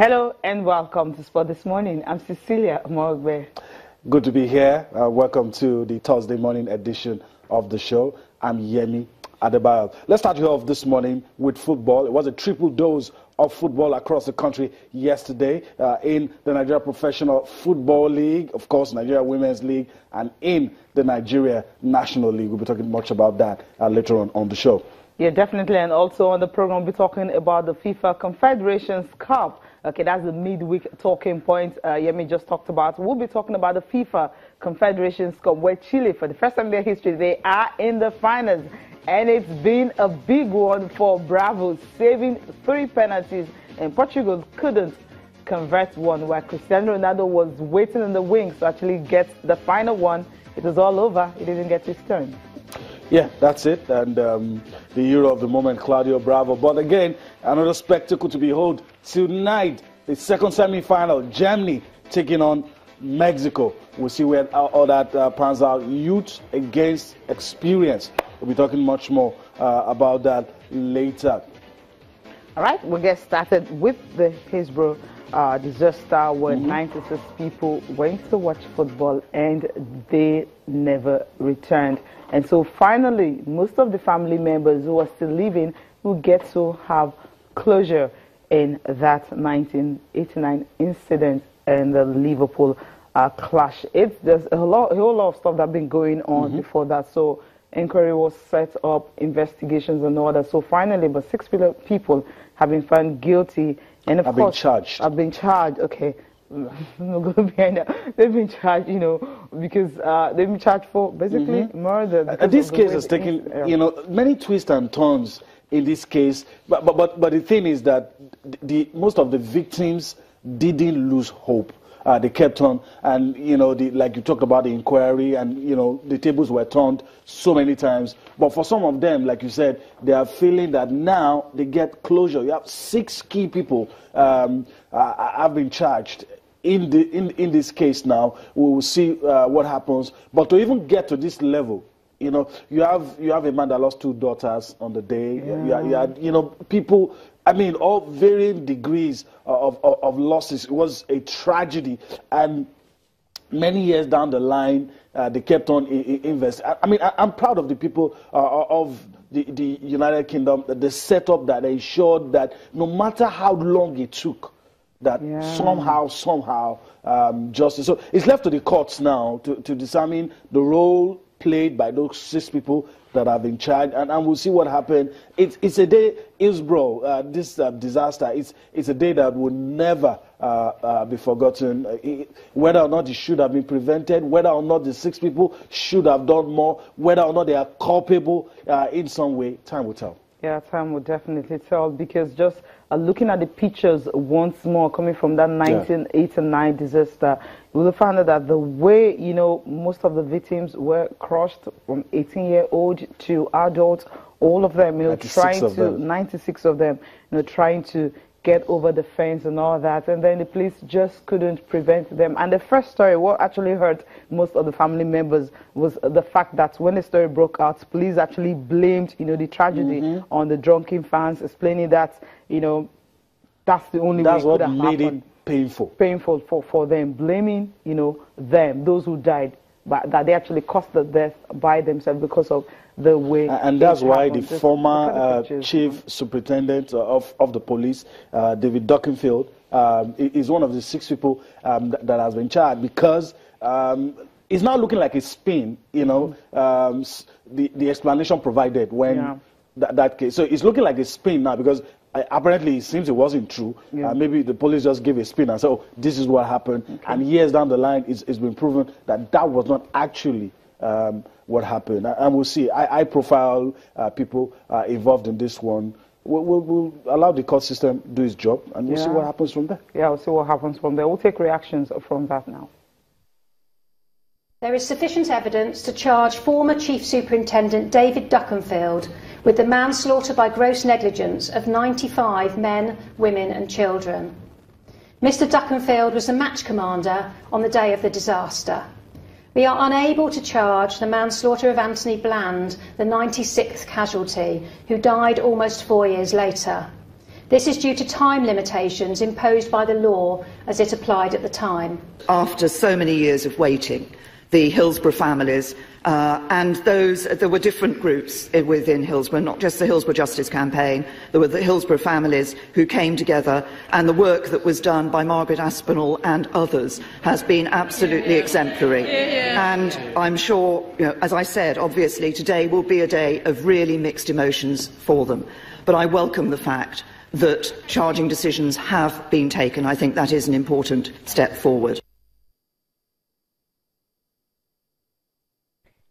Hello and welcome to Sport This Morning. I'm Cecilia Morogbe. Good to be here. Welcome to the Thursday morning edition of the show. I'm Yemi Adebayo. Let's start you off this morning with football. It was a triple dose of football across the country yesterday in the Nigeria Professional Football League, of course, Nigeria Women's League, and in the Nigeria National League. We'll be talking much about that later on the show. Yeah, definitely. And also on the program, we'll be talking about the FIFA Confederations Cup. Okay, that's the midweek talking point Yemi just talked about. We'll be talking about the FIFA Confederations Cup, where Chile, for the first time in their history, they are in the finals. And it's been a big one for Bravo, saving 3 penalties, and Portugal couldn't convert one, while Cristiano Ronaldo was waiting in the wings to actually get the final one. It was all over. He didn't get his turn. Yeah, that's it. And the hero of the moment, Claudio Bravo. But again, another spectacle to behold tonight. The second semi-final, Germany taking on Mexico. We'll see where all that pans out. Youth against experience. We'll be talking much more about that later. All right, we'll get started with the Hillsbrough disaster where 96 people went to watch football and they never returned. And so finally, most of the family members who are still living will get to have closure in that 1989 incident and the Liverpool clash. There's a whole lot of stuff that's been going on before that. So inquiry was set up, investigations and all that. So finally, but 6 people have been found guilty, and of course, have been charged. Okay, I'm not going to be that. They've been charged, you know, because they've been charged for basically murder. And this case has taken, you know, many twists and turns in this case. But the thing is that most of the victims didn't lose hope. They kept on, and you know, like you talked about the inquiry, and you know, the tables were turned so many times. But for some of them, like you said, they are feeling that now they get closure. You have 6 key people have been charged in this case. Now we will see what happens. But to even get to this level, you know, you have a man that lost 2 daughters on the day. Yeah. You had, you know, people. I mean, all varying degrees of losses. It was a tragedy, and many years down the line, they kept on investing. I mean, I'm proud of the people of the United Kingdom, the setup that ensured that no matter how long it took, that somehow justice. So it's left to the courts now to determine the role played by those 6 people that have been charged, and we'll see what happened. It's a day, Hillsbrough, this disaster, it's a day that will never be forgotten. Whether or not it should have been prevented, whether or not the 6 people should have done more, whether or not they are culpable in some way, time will tell. Yeah, time will definitely tell, because just looking at the pictures once more coming from that 1989 disaster, you will find out that the way, you know, most of the victims were crushed from 18-year-old to adults, all of them, you know, 96 of them, you know, trying to get over the fence and all that, and then the police just couldn't prevent them. And the first story, what actually hurt most of the family members was the fact that when the story broke out, police actually blamed, you know, the tragedy on the drunken fans, explaining that, you know, that's the only way it could have happened. That's what made it painful for them, blaming, you know, them, those who died, but that they actually caused the death by themselves because of the way. And that's why the former chief superintendent of the police, David Duckenfield, is one of the 6 people that has been charged, because it's now looking like a spin, you know, the explanation provided when that case. So it's looking like a spin now, because apparently it seems it wasn't true. Maybe the police just gave a spin and said, oh, this is what happened. And years down the line, it's been proven that that was not actually what happened. And we'll see. I profile people involved in this one. We'll allow the court system do its job, and we'll see what happens from there. Yeah, we'll see what happens from there. We'll take reactions from that now. There is sufficient evidence to charge former Chief Superintendent David Duckenfield with the manslaughter by gross negligence of 95 men, women and children. Mr. Duckenfield was the match commander on the day of the disaster. We are unable to charge the manslaughter of Anthony Bland, the 96th casualty, who died almost 4 years later. This is due to time limitations imposed by the law as it applied at the time. After so many years of waiting, the Hillsborough families and there were different groups within Hillsborough, not just the Hillsborough Justice Campaign. There were the Hillsborough families who came together, and the work that was done by Margaret Aspinall and others has been absolutely exemplary. And I'm sure, as I said, obviously today will be a day of really mixed emotions for them. But I welcome the fact that charging decisions have been taken. I think that is an important step forward.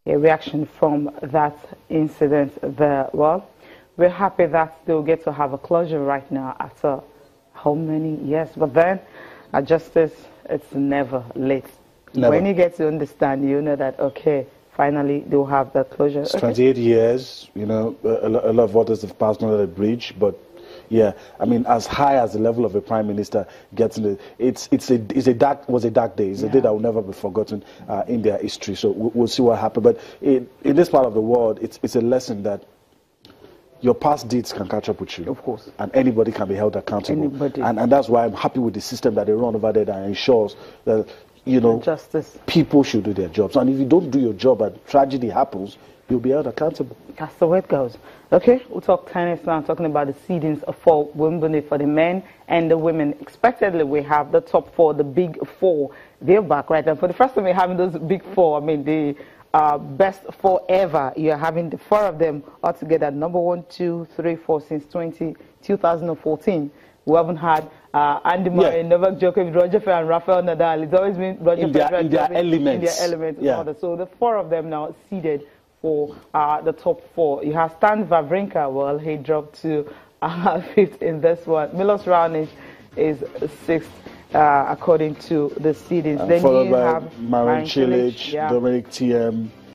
A reaction from that incident there. Well, we're happy that they'll get to have a closure right now after how many years? But then, at justice, it's never late. Never. When you get to understand, you know that, okay, finally they'll have that closure. It's 28 years, a lot of waters have passed under the bridge, but yeah, I mean, as high as the level of a prime minister gets in was a dark day. It's a day that will never be forgotten in their history. So we'll see what happens. But in this part of the world, it's a lesson that your past deeds can catch up with you. Of course. And anybody can be held accountable. Anybody. And that's why I'm happy with the system that they run over there that ensures that, justice. People should do their jobs. And if you don't do your job and tragedy happens, you'll be held accountable. That's the way it goes. Okay, we'll talk tennis now, talking about the seedings for Wimbledon for the men and the women. Expectedly, we have the top four, the big four. They're back right now. For the first time, we're having those big four. I mean, the best four ever. You're having the four of them all together. Number 1, 2, 3, 4 since 2014. We haven't had Andy Murray, Novak Djokovic, Roger Federer, and Rafael Nadal. It's always been Roger Federer in their elements. Yeah. So the four of them now seeded for the top four. You have Stan Wawrinka. Well, he dropped to 5th in this one. Milos Raonic is 6th according to the seedings. Then followed you by have Marin Cilic, yeah. Dominic Thiem,